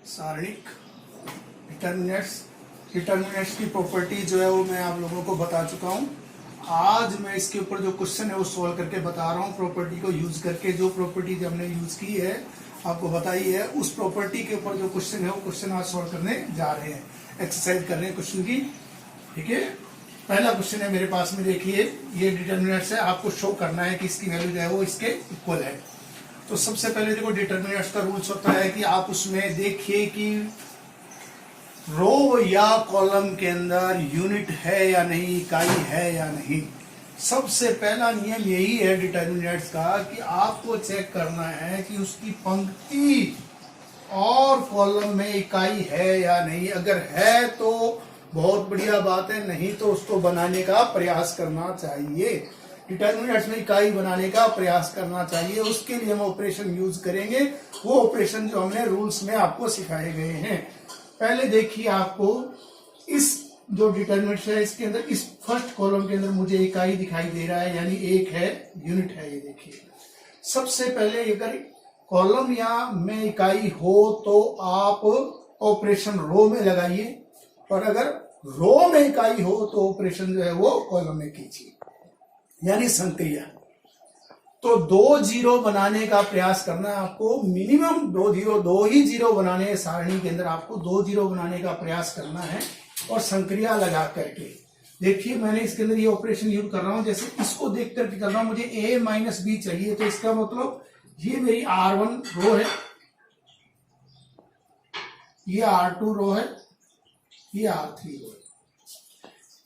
सारणिक determinants की property जो है वो मैं आप लोगों को बता चुका हूँ। आज मैं इसके ऊपर जो क्वेश्चन है वो सॉल्व करके बता रहा हूँ। प्रॉपर्टी को यूज करके जो प्रॉपर्टी हमने यूज की है आपको बताई है, उस प्रॉपर्टी के ऊपर जो क्वेश्चन है वो क्वेश्चन आज सॉल्व करने जा रहे हैं, एक्सरसाइज कर रहे हैं क्वेश्चन की। ठीक है, पहला क्वेश्चन है मेरे पास में, देखिए ये डिटर्मिनेंट्स है, आपको शो करना है कि इसकी वैल्यू जो है वो इसके इक्वल है। तो सबसे पहले देखो डिटर्मिनेंट्स का रूल्स होता है कि आप उसमें देखिए कि रो या कॉलम के अंदर यूनिट है या नहीं, इकाई है या नहीं। सबसे पहला नियम यही है डिटर्मिनेंट्स का कि आपको चेक करना है कि उसकी पंक्ति और कॉलम में इकाई है या नहीं। अगर है तो बहुत बढ़िया बात है, नहीं तो उसको बनाने का प्रयास करना चाहिए। डिटर्मिनेंट्स में इकाई बनाने का प्रयास करना चाहिए, उसके लिए हम ऑपरेशन यूज करेंगे, वो ऑपरेशन जो हमने रूल्स में आपको सिखाए गए हैं। पहले देखिए, आपको इस जो डिटर्मिनेंट्स है इसके अंदर इस फर्स्ट कॉलम के अंदर मुझे इकाई दिखाई दे रहा है, यानी एक है, यूनिट है। ये देखिए, सबसे पहले अगर कॉलम या में इकाई हो तो आप ऑपरेशन रो में लगाइए, और अगर रो में इकाई हो तो ऑपरेशन जो है वो कॉलम में कीजिए, यानी संक्रिया। तो 2 जीरो बनाने का प्रयास करना है आपको, मिनिमम 2 ही जीरो बनाने हैं सारणी के अंदर, आपको 2 जीरो बनाने का प्रयास करना है और संक्रिया लगा करके। देखिए मैंने इसके अंदर ये ऑपरेशन यूज कर रहा हूं, जैसे इसको देख करके कर रहा हूं, मुझे a माइनस बी चाहिए, तो इसका मतलब ये मेरी R1 रो है, ये R2 रो है, ये R3 रो है।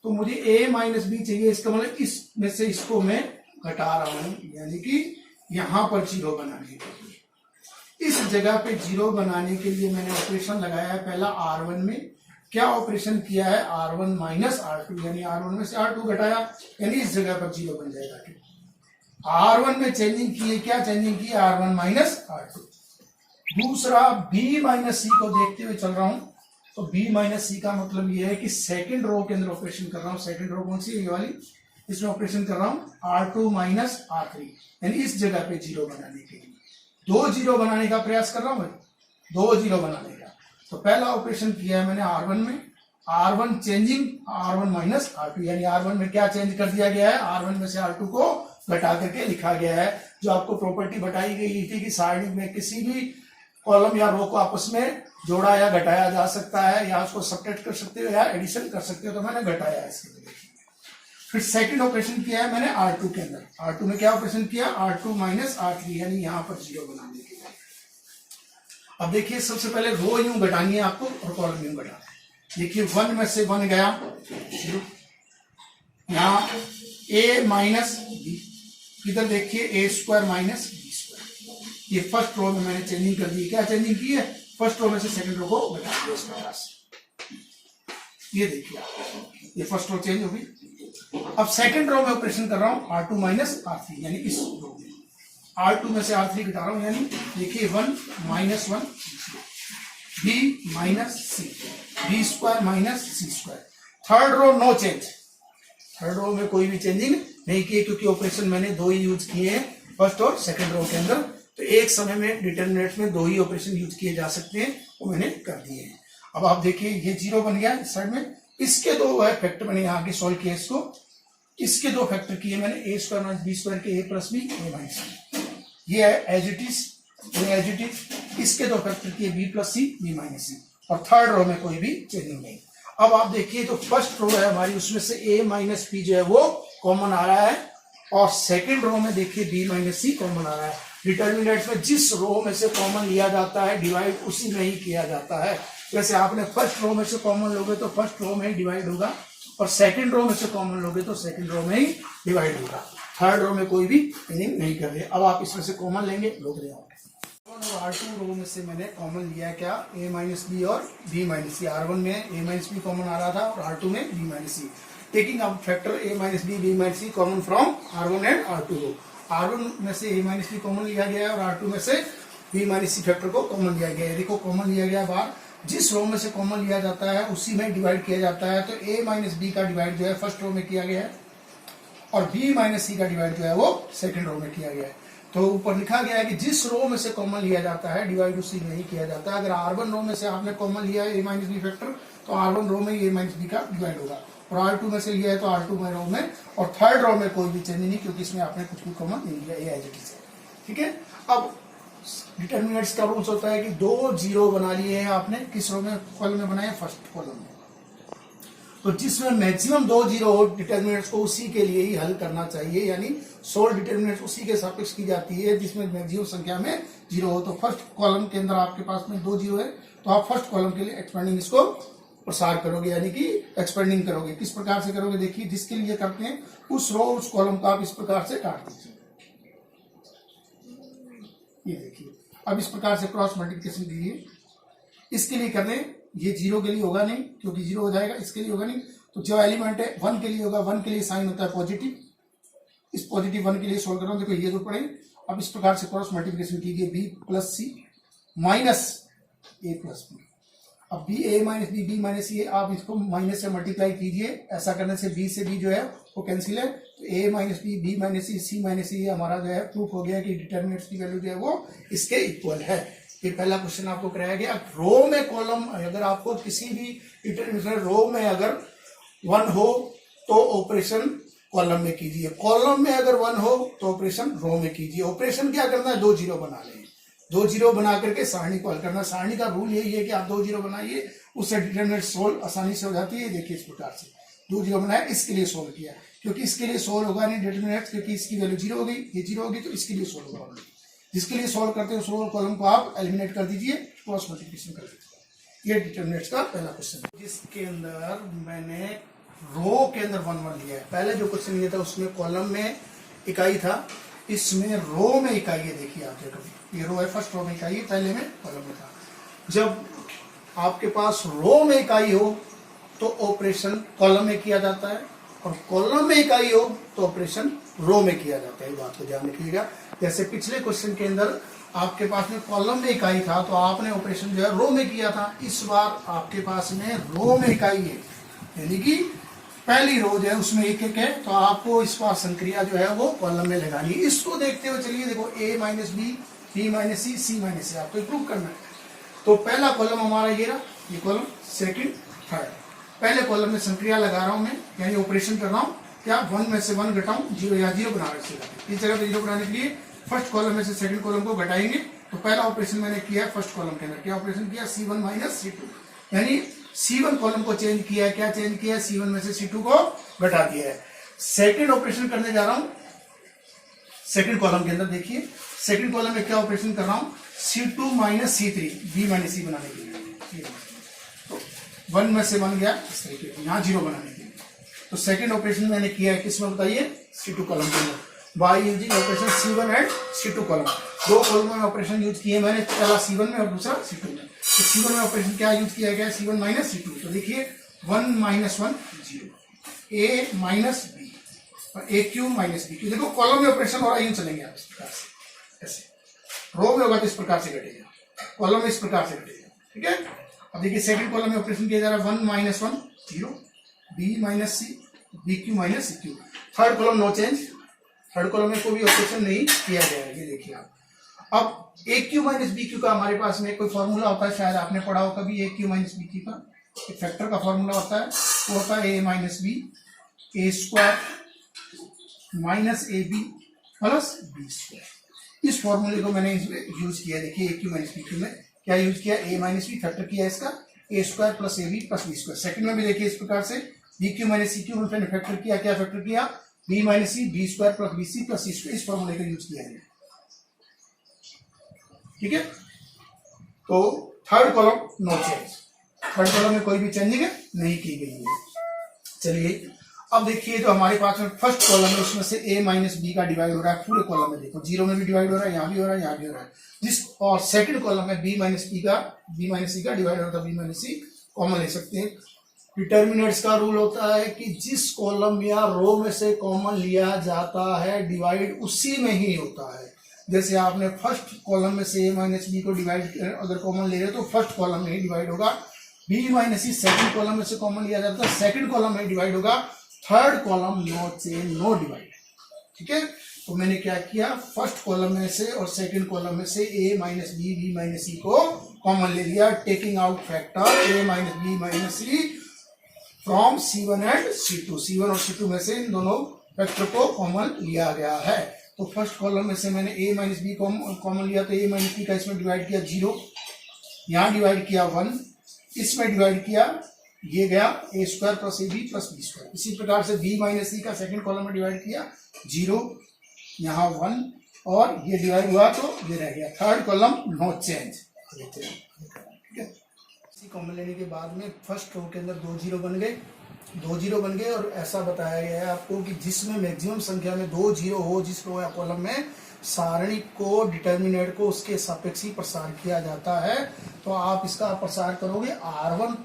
तो मुझे a माइनस बी चाहिए, इसका मतलब इसमें से इसको मैं घटा रहा हूं, यानी कि यहां पर जीरो बनाने के लिए, इस जगह पे जीरो बनाने के लिए मैंने ऑपरेशन लगाया है पहला R1 में। क्या ऑपरेशन किया है? R1 माइनस R2, यानी R1 में से R2 घटाया, यानी इस जगह पर जीरो बन जाएगा। R1 में चेंजिंग की है, क्या चेंजिंग की है? R1 minus R2। दूसरा B माइनस सी को देखते हुए चल रहा हूं, तो B माइनस सी का मतलब ये है कि सेकेंड रो के अंदर ऑपरेशन कर रहा हूं। सेकेंड रो कौन सी है? ये वाली, इसमें ऑपरेशन कर रहा हूं R2 माइनस R3, यानी इस जगह पे जीरो बनाने के लिए 2 जीरो बनाने का प्रयास कर रहा हूं मैं, 2 जीरो बनाने का। तो पहला ऑपरेशन किया है मैंने R1 में, R1 changing R1 minus R2, यानी R1 में क्या चेंज कर दिया गया है? R1 में से R2 को घटा करके लिखा गया है। जो आपको प्रॉपर्टी बताई गई थी कि सारणी में किसी भी कॉलम या रो को आपस में जोड़ा या घटाया जा सकता है, या उसको सब्ट्रैक्ट कर सकते हो या एडिशन कर सकते हो, तो मैंने घटाया है इसके लिए। फिर सेकंड ऑपरेशन किया है मैंने R2 के अंदर। R2 में क्या ऑपरेशन किया? R2 माइनस R3, यानी यहां पर जीरो बनाने के लिए। अब देखिए, सबसे पहले रो यूं घटानी है आपको और कॉलम यूं घटाना है। देखिए 1 में से 1 गया, यहां a माइनस बी, इधर देखिए a square minus B square. ये फर्स्ट रो में मैंने चेंजिंग कर दी। क्या चेंजिंग की है? फर्स्ट रो में से सेकंड रो को घटा दिया इस प्रकार से। ये देखिए, ये फर्स्ट रो चेंज हो गई। अब सेकंड रो में ऑपरेशन कर रहा हूं R2 माइनस R3, यानी इस रो में R2 में से R3 घटा रहा हूं, यानी देखिए 1 minus 1 B minus c, b square minus c square. Third row no change, third row में कोई भी चेंजिंग नहीं की, क्योंकि ऑपरेशन मैंने 2 ही यूज किए हैं फर्स्ट और सेकंड रो के अंदर। तो एक समय में डिटर्मिनेंट्स में 2 ही ऑपरेशन यूज किए जा सकते हैं, वो मैंने कर दिए हैं। अब आप देखिए ये जीरो बन गया इस साइड में, इसके 2 फैक्टर मैंने यहाँ के सॉल्व किए, इसको इसके 2 फैक्टर किए मैंने, a square minus B square के a plus B a minus B, ये है एज इट इज। इसके 2 फैक्टर किए b प्लस सी b माइनस सी, और थर्ड रो में कोई भी चेंजिंग नहीं। अब आप देखिए, तो फर्स्ट रो है हमारी, उसमें से a माइनस पी जो है वो कॉमन आ रहा है, और सेकंड रो में देखिए b माइनस सी कॉमन आ रहा है। डिटर्मिनेंट्स में जिस रो में से कॉमन लिया जाता है डिवाइड उसी में ही किया जाता है। जैसे आपने फर्स्ट रो में से कॉमन लोगे तो फर्स्ट रो में ही डिवाइड होगा, और सेकंड रो में से कॉमन लोगे तो सेकंड रो में ही डिवाइड होगा। थर्ड रो में कोई भी मीनिंग नहीं कर रहे। अब आप इसमें से कॉमन लेंगे, लोग रहे R2 रो में से मैंने कॉमन लिया क्या? a माइनस बी और b माइनस सी। R1 में a माइनस बी कॉमन आ रहा था और R2 में b माइनस सी। Taking up factor a minus B b minus C common from R1 and R2 row. R1 में से a माइनस बी कॉमन लिया गया है और R2 में से b माइनस सी फैक्टर को कॉमन लिया गया है। देखो कॉमन लिया गया बाहर, जिस रो में से कॉमन लिया जाता है उसी में डिवाइड किया जाता है। तो a माइनस बी का डिवाइड जो है फर्स्ट रो में किया गया है, और b माइनस सी का डिवाइड जो है वो सेकंड रो में किया गया है। तो ऊपर लिखा गया है कि जिस रो में से कॉमन लिया जाता है डिवाइड उसी में ही किया जाता है। अगर R1 रो में से आपने कॉमन लिया है a माइनस बी फैक्टर, तो R1 रो में ही a माइनस बी का डिवाइड होगा, और R2 में से लिया है तो R2 में रो में, और थर्ड रो में कोई भी चेंज नहीं, क्योंकि इसमें आपने कुछ भी कॉमन नहीं लिया, ए एज इट इज। ठीक है, अब डिटरमिनेंट्स का रूल्स होता है कि 2 जीरो बना लिए हैं आपने, किस रो में, कॉलम में बनाए, फर्स्ट कॉलम में। तो जिसमें मैक्सिमम 2 जीरो हो, डिटरमिनेंट्स को उसी के लिए ही हल करना चाहिए, यानी सोल्व डिटरमिनेंट्स उसी के सापेक्ष की जाती है जिसमें मैक्सिमम संख्या में जीरो हो। तो फर्स्ट कॉलम के अंदर आपके पास में 2 जीरो है, तो आप फर्स्ट कॉलम के लिए एक्सपेंडिंग इसको प्रसार करोगे, यानी कि एक्सपेंडिंग करोगे। किस प्रकार से करोगे, देखिए, जिसके लिए करते हैं उस रो उस कॉलम को आप इस प्रकार से काट दीजिए। ये देखिए, अब इस प्रकार से क्रॉस मल्टीप्लिकेशन कीजिए। इसके लिए करने, ये जीरो के लिए होगा नहीं क्योंकि जीरो हो जाएगा, इसके लिए होगा नहीं, तो जो एलिमेंट है 1 के लिए होगा, 1 के लिए साइन होता है पॉजिटिव, इस पॉजिटिव 1 के लिए सोल्व कर रहा हूं, देखो ये दो पड़े। अब इस प्रकार से क्रॉस मल्टीप्लिकेशन कीजिए, बी प्लस सी माइनस ए प्लस बी। अब बी ए माइनस बी, बी माइनस ए, आप इसको माइनस से मल्टीप्लाई कीजिए, ऐसा करने से बी से बी जो है वो कैंसिल है, तो ए माइनस बी, बी माइनस सी माइनस ए, हमारा जो है प्रूफ हो गया कि डिटरमिनेंट्स की वैल्यू जो है वो इसके इक्वल है। ये पहला क्वेश्चन आपको कराया गया। रो में कॉलम, अगर आपको किसी भी डिटरमिनेंट रो में अगर 1 हो तो ऑपरेशन कॉलम में कीजिए, कॉलम में अगर 1 हो तो ऑपरेशन रो में कीजिए। ऑपरेशन क्या करना है, 2 जीरो बना लें, 2 जीरो बना करके सारणी को हल करना। सारणी का रूल यही है कि आप 2 जीरो बनाइए, उससे डिटरमिनेंट सोल्व आसानी से हो जाती है। देखिए इस प्रकार से 2 जीरो बनाया, इसके लिए सोल्व किया, क्योंकि इसके लिए सोल्व होगा नहीं डिटरमिनेंट, क्योंकि इसकी वैल्यू जीरो हो गई, ये जीरो होगी, तो इसके लिए सोल्व होगा। जिसके लिए सोल्व करते हैं उस रो कॉलम को आप एलिमिनेट कर दीजिए, क्रॉस मल्टीप्लिकेशन कर दीजिए। ये डिटरमिनेंट्स का पहला क्वेश्चन है, जिसके अंदर मैंने रो के अंदर 1 1 लिया है। पहले जो क्वेश्चन लिया था उसमें कॉलम में इकाई था, इसमें रो में इकाई है। देखिए आप देखो, ये रो है, फर्स्ट रो में इकाई है, पहले में कॉलम में था। जब आपके पास रो में इकाई हो तो ऑपरेशन कॉलम में किया जाता है, और कॉलम में इकाई हो तो ऑपरेशन रो में किया जाता है। बात को ध्यान रखिएगा। जैसे पिछले क्वेश्चन के अंदर आपके पास में कॉलम में इकाई था तो आपने ऑपरेशन जो है रो में किया था, इस बार आपके पास में रो में इकाई है, यानी कि पहली रो जो है उसमें एक एक है, तो आपको इस बार संक्रिया जो है वो कॉलम में लगानी है। इसको देखते हुए चलिए, देखो a minus B, b minus c, c minus a, आपको इंप्रूव करना है। तो पहला कॉलम हमारा ये रहा, ये कॉलम, सेकंड, थर्ड। पहले कॉलम में संक्रिया लगा रहा हूं मैं, यानी ऑपरेशन कर रहा हूं, क्या 1 में से 1 घटाऊं, जीरो या जीरो बना रहे। इस जगह पे जीरो बनाने के लिए फर्स्ट कॉलम में से सेकंड कॉलम को घटाएंगे। तो पहला ऑपरेशन मैंने किया है फर्स्ट कॉलम के अंदर, क्या ऑपरेशन किया, C1 माइनस C2, यानी C1 कॉलम को चेंज किया है। क्या चेंज किया है, C1 में से C2 को घटा दिया है। सेकंड ऑपरेशन करने जा रहा हूं सेकंड कॉलम के अंदर, देखिए सेकंड कॉलम में क्या ऑपरेशन कर रहा हूं, C2 minus C3, B minus C बनाने के लिए। तो 1 में से 1 गया इस तरीके से, यहाँ जीरो बनाने के लिए। तो सेकंड ऑपरेशन मैंने किया है किसमें बताइए, C2 कॉलम के अंदर, by using operation C1 and C2 column. 2 column में ऑपरेशन यूज किए मैंने, पहला C1 में और दूसरा C2 में। तो C1 में ऑपरेशन क्या यूज किया गया, C1 माइनस C2। तो देखिए 1 minus 1 zero, A minus B और A क्यूब माइनस B। देखो कॉलम में ऑपरेशन हो रहा है, चलेंगे आप इस प्रकार से, ऐसे रो में होगा तो इस प्रकार से घटेगा, कॉलम में इस प्रकार से घटेगा। ठीक है, अब देखिए सेकंड कॉलम में ऑपरेशन किया जा रहा है 1 minus 1 zero, B minus C, B cube minus C cube. Third column no change, third column में कोई भी ऑपरेशन नहीं किया गया है। ये देखिए आप, अब A Q minus B Q का हमारे पास में कोई फॉर्मूला होता है, शायद आपने पढ़ा हो कभी, A Q minus B Q का एक फैक्टर का फॉर्मूला होता है, वो होता है A minus B, A square minus AB plus B square. इस फॉर्मूले को मैंने यूज किया, देखिए A Q minus B Q में क्या यूज किया, A माइनस B फैक्टर किया इसका, A square plus AB plus B square. Second में भी देखिए इस प्रकार से B cube minus C cube मैंने फैक्टर किया, क्या फैक्टर किया, B minus C, B square plus BC plus C square. इस फॉर्मूले का यूज किया है। ठीक है, तो third column no change, third column में कोई भी चेंजिंग नहीं की गई है। चलिए अब देखिए जो हमारे पास में फर्स्ट कॉलम है उसमें से A माइनस B का डिवाइड हो रहा है पूरे कॉलम में, देखो जीरो में भी डिवाइड हो रहा है, यहाँ भी हो रहा है, यहाँ भी हो रहा है। जिस और सेकंड कॉलम में B माइनस C का डिवाइड हो रहा था, B माइनस C कॉमन ले सकते हैं। डिटर्मिनेंट्स का रूल होता है कि जिस कॉलम या रो में से कॉमन लिया जाता है डिवाइड उसी में ही होता है। जैसे आपने फर्स्ट कॉलम में से A माइनस B को डिवाइड अगर कॉमन ले रहे हो तो फर्स्ट कॉलम में ही डिवाइड होगा। B minus C second column में से कॉमन लिया जाता है, सेकंड कॉलम में डिवाइड होगा। Third column no change no divide. ठीक है, तो मैंने क्या किया, फर्स्ट कॉलम में से और सेकंड कॉलम में से a minus b b minus c को कॉमन ले लिया, taking out factor a minus b minus c from C1 and C2। C1 और C2 में से इन दोनों फैक्टर को कॉमन लिया गया है। तो फर्स्ट कॉलम में से मैंने a माइनस बी कॉमन लिया, तो a माइनस बी का इसमें डिवाइड किया 0, यहाँ डिवाइड किया 1, इसमें डिवाइड किया, ये गया a square plus A B plus B square. इसी प्रकार से b माइनस सी का सेकंड कॉलम में डिवाइड किया 0, यहाँ 1, और ये डिवाइड हुआ तो ये रह गया। Third column no change. ठीक है, इसी कॉमन लेने के बाद में फर्स्ट रो के अंदर 2 जीरो बन गए, 2 जीरो बन गए, और ऐसा बताया गया है आपको कि जिसमें मैक्सिमम संख्या में 2 जीरो हो जिस रो या कॉलम में, सारणी को डिटर्मिनेंट को उसके सापेक्ष ही प्रसार किया जाता है। तो आप इसका प्रसार करोगे R1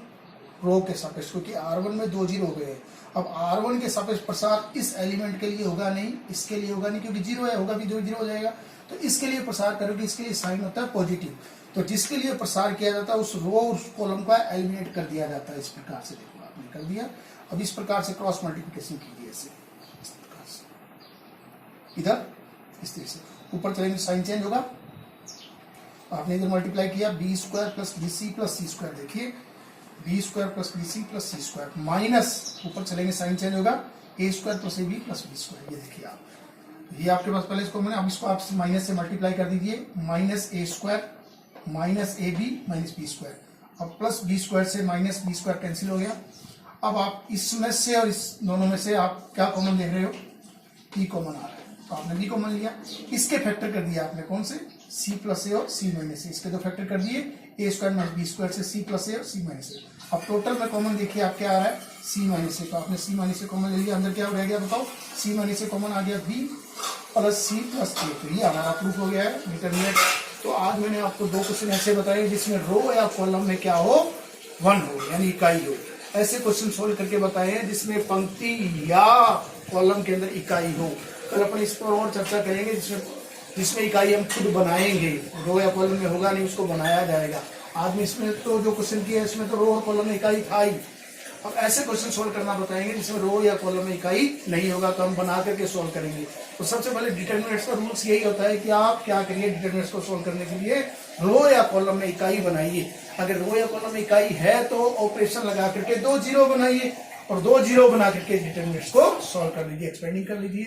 रो के सापेक्ष, क्योंकि R1 में 2 जीरो हो गए। अब R1 के सापेक्ष प्रसार इस एलिमेंट के लिए होगा नहीं, इसके लिए होगा नहीं, क्योंकि जीरो है, होगा भी 2 जीरो हो जाएगा। तो इसके लिए प्रसार करोगे, इसके लिए साइन होता है पॉजिटिव। तो जिसके लिए प्रसार किया जाता है उस रो उस कॉलम का एलिमिनेट कर दिया जाता है। इस प्रकार से देखो आपने कर दिया। अब इस प्रकार से क्रॉस मल्टीप्लिकेशन कीजिए, ऐसे इस प्रकार से, इधर इस तरह से ऊपर चलेंगे साइन चेंज होगा। आपने इधर मल्टीप्लाई किया b square plus b c plus c square, देखिए b square plus b c plus c square, minus ऊपर चलेंगे साइन चेंज होगा a square plus A B plus B square. ये देखिए आप, ये आपके पास पहले इसको मैंने, अब इसको आप माइनस से मल्टीप्लाई कर दीजिए, minus A square minus A B minus B square. अब प्लस बी स्क्वायर से माइनस बी स्क्वायर कैंसिल हो गया। अब आप इसमें से और इस दोनों में से आप क्या कॉमन देख रहे हो, ई कॉमन आ रहा है, तो आपने बी कॉमन लिया। इसके फैक्टर कर दिया आपने, कौन से, सी प्लस ए और सी माइनस ए, इसके दो फैक्टर कर दिए, ए स्क्वायर माइनस बी स्क्वायर से सी प्लस ए और सी माइनस ए। अब टोटल में कॉमन देखिए आप क्या आ रहा है, सी माइनस ए, तो आपने सी माइनस ए कॉमन ले लिया, अंदर क्या रह गया बताओ, सी माइनस ए कॉमन आ गया, बी प्लस सी प्लस ए। तो ये हमारा प्रूफ हो गया है डिटरमिनेंट। तो आज मैंने आपको 2 क्वेश्चन ऐसे बताए जिसमें रो या कॉलम में क्या हो, 1 हो, यानी इकाई हो। ऐसे क्वेश्चन सोल्व करके बताए हैं जिसमें पंक्ति या कॉलम के अंदर इकाई हो। कल अपन इस पर और चर्चा करेंगे जिसमें इकाई हम खुद बनाएंगे, रो या कॉलम में होगा नहीं, उसको बनाया जाएगा। आज में इसमें तो जो क्वेश्चन किया है इसमें तो रो और कॉलम में इकाई था ही। अब ऐसे क्वेश्चन सोल्व करना बताएंगे जिसमें रो या कॉलम में इकाई नहीं होगा, तो हम बना करके सोल्व करेंगे। तो सबसे पहले डिटरमिनेंट्स का रूल्स यही होता है कि आप क्या करिए, डिटरमिनेंट्स को सोल्व करने के लिए रो या कॉलम में इकाई बनाइए। अगर रो या कॉलम में इकाई है तो ऑपरेशन लगा करके 2 जीरो बनाइए, और 2 जीरो बना करके डिटरमिनेंट्स को सोल्व कर लीजिए, एक्सपेंडिंग कर लीजिए।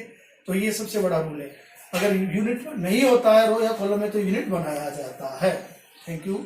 तो ये सबसे बड़ा रूल है। अगर यूनिट नहीं होता है रो या कॉलम में तो यूनिट बनाया जाता है। Thank you.